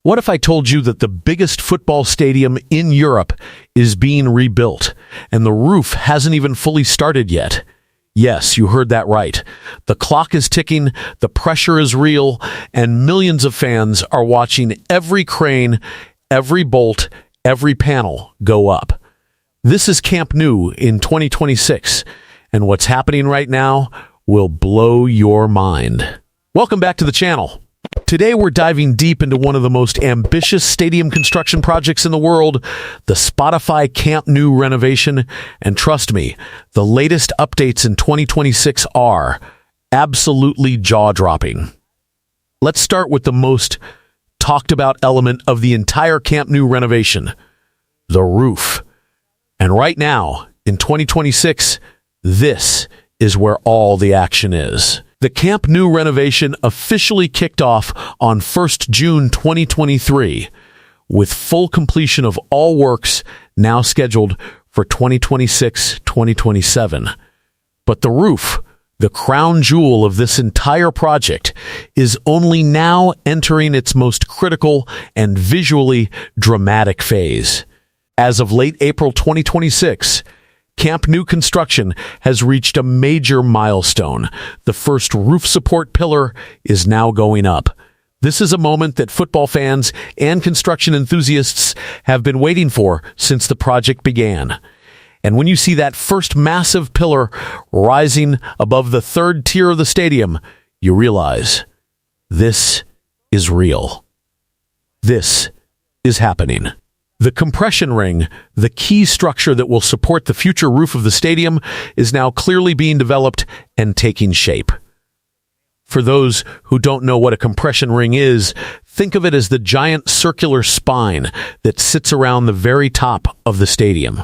What if I told you that the biggest football stadium in Europe is being rebuilt, and the roof hasn't even fully started yet? Yes, you heard that right. The clock is ticking, the pressure is real, and millions of fans are watching every crane, every bolt, every panel go up. This is Camp Nou in 2026, and what's happening right now will blow your mind. Welcome back to the channel. Today we're diving deep into one of the most ambitious stadium construction projects in the world, the Spotify Camp Nou renovation, and trust me, the latest updates in 2026 are absolutely jaw-dropping. Let's start with the most talked about element of the entire Camp Nou renovation, the roof. And right now, in 2026, this is where all the action is. The Camp Nou renovation officially kicked off on 1st June 2023, with full completion of all works now scheduled for 2026-2027. But the roof, the crown jewel of this entire project, is only now entering its most critical and visually dramatic phase. As of late April 2026, Camp Nou construction has reached a major milestone. The first roof support pillar is now going up. This is a moment that football fans and construction enthusiasts have been waiting for since the project began. And when you see that first massive pillar rising above the third tier of the stadium, you realize this is real. This is happening. The compression ring, the key structure that will support the future roof of the stadium, is now clearly being developed and taking shape. For those who don't know what a compression ring is, think of it as the giant circular spine that sits around the very top of the stadium.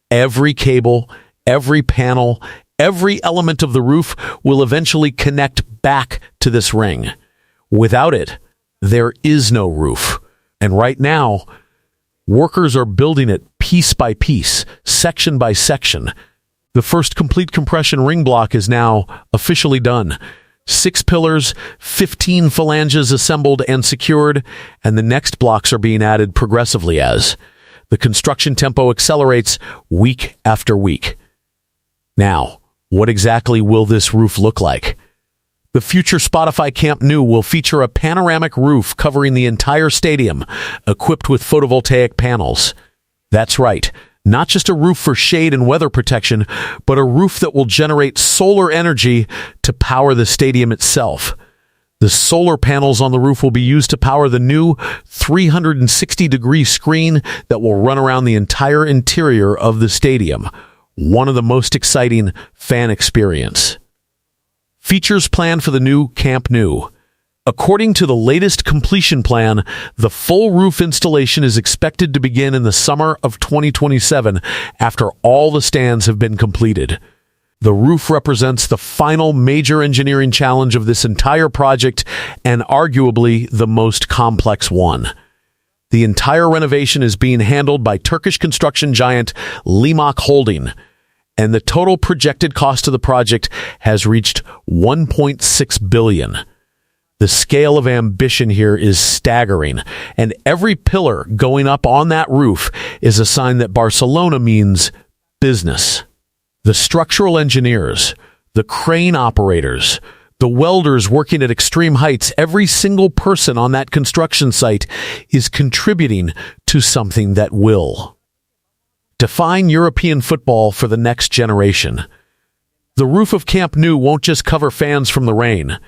Every cable, every panel, every element of the roof will eventually connect back to this ring. Without it, there is no roof. And right now, workers are building it piece by piece, section by section. The first complete compression ring block is now officially done. 6 pillars, 15 phalanges assembled and secured, and the next blocks are being added progressively as the construction tempo accelerates week after week. Now, what exactly will this roof look like? The future Spotify Camp Nou will feature a panoramic roof covering the entire stadium, equipped with photovoltaic panels. That's right, not just a roof for shade and weather protection, but a roof that will generate solar energy to power the stadium itself. The solar panels on the roof will be used to power the new 360-degree screen that will run around the entire interior of the stadium. One of the most exciting fan experience. Features planned for the new Camp Nou. According to the latest completion plan, the full roof installation is expected to begin in the summer of 2027 after all the stands have been completed. The roof represents the final major engineering challenge of this entire project and arguably the most complex one. The entire renovation is being handled by Turkish construction giant Limak Holding, and the total projected cost of the project has reached $1.6 billion. The scale of ambition here is staggering, and every pillar going up on that roof is a sign that Barcelona means business. The structural engineers, the crane operators, the welders working at extreme heights, every single person on that construction site is contributing to something that will define European football for the next generation. The roof of Camp Nou won't just cover fans from the rain.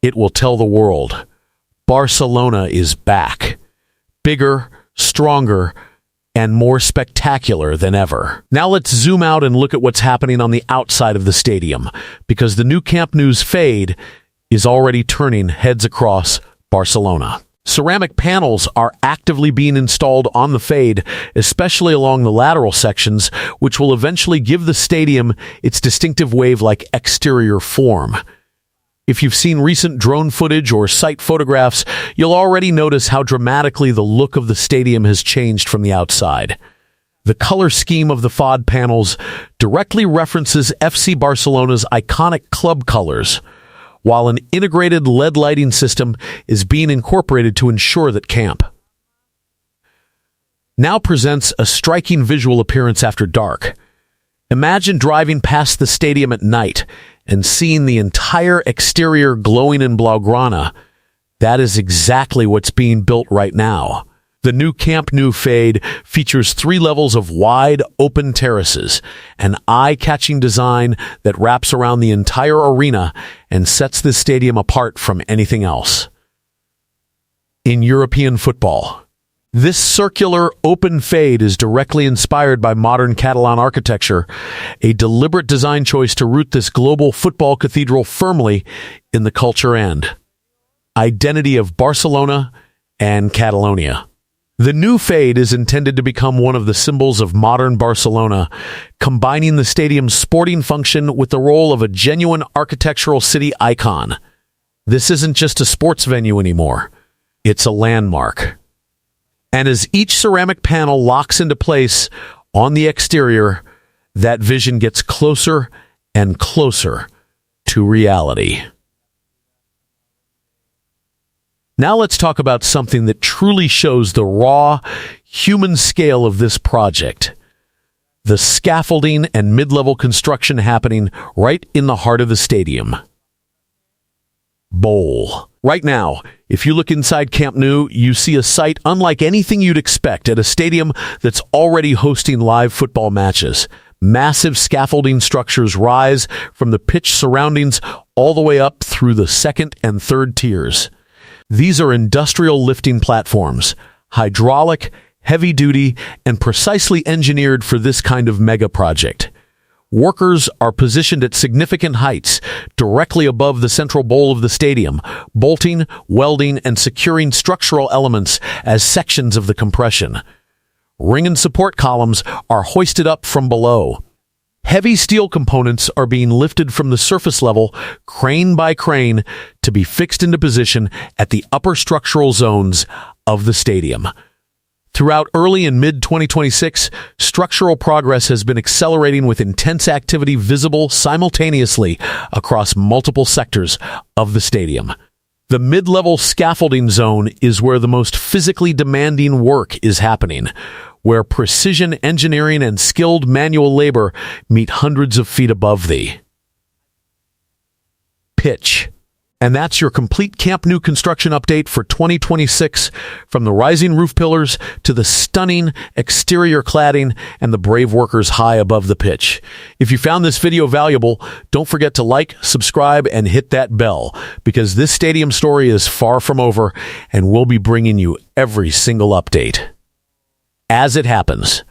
It will tell the world, Barcelona is back. Bigger, stronger, and more spectacular than ever. Now let's zoom out and look at what's happening on the outside of the stadium, because the new Camp Nou's fade is already turning heads across Barcelona. Ceramic panels are actively being installed on the fade, especially along the lateral sections, which will eventually give the stadium its distinctive wave-like exterior form. If you've seen recent drone footage or site photographs, you'll already notice how dramatically the look of the stadium has changed from the outside. The color scheme of the FOD panels directly references FC Barcelona's iconic club colors. while an integrated LED lighting system is being incorporated to ensure that Camp Nou presents a striking visual appearance after dark. Imagine driving past the stadium at night and seeing the entire exterior glowing in Blaugrana. That is exactly what's being built right now. The new Camp Nou Fade features 3 levels of wide, open terraces, an eye-catching design that wraps around the entire arena and sets the stadium apart from anything else. In European football, this circular, open fade is directly inspired by modern Catalan architecture, a deliberate design choice to root this global football cathedral firmly in the culture and identity of Barcelona and Catalonia. The new fade is intended to become one of the symbols of modern Barcelona, combining the stadium's sporting function with the role of a genuine architectural city icon. This isn't just a sports venue anymore. It's a landmark. And as each ceramic panel locks into place on the exterior, that vision gets closer and closer to reality. Now let's talk about something that truly shows the raw, human scale of this project. The scaffolding and mid-level construction happening right in the heart of the stadium. Bowl. Right now, if you look inside Camp Nou, you see a sight unlike anything you'd expect at a stadium that's already hosting live football matches. Massive scaffolding structures rise from the pitch surroundings all the way up through the second and third tiers. These are industrial lifting platforms, hydraulic, heavy-duty, and precisely engineered for this kind of mega project. Workers are positioned at significant heights, directly above the central bowl of the stadium, bolting, welding, and securing structural elements as sections of the compression. Ring and support columns are hoisted up from below. Heavy steel components are being lifted from the surface level, crane by crane, to be fixed into position at the upper structural zones of the stadium. Throughout early and mid-2026, structural progress has been accelerating with intense activity visible simultaneously across multiple sectors of the stadium. The mid-level scaffolding zone is where the most physically demanding work is happening, where precision engineering and skilled manual labor meet hundreds of feet above the pitch. And that's your complete Camp Nou construction update for 2026, from the rising roof pillars to the stunning exterior cladding and the brave workers high above the pitch. If you found this video valuable, don't forget to like, subscribe, and hit that bell, because this stadium story is far from over, and we'll be bringing you every single update as it happens.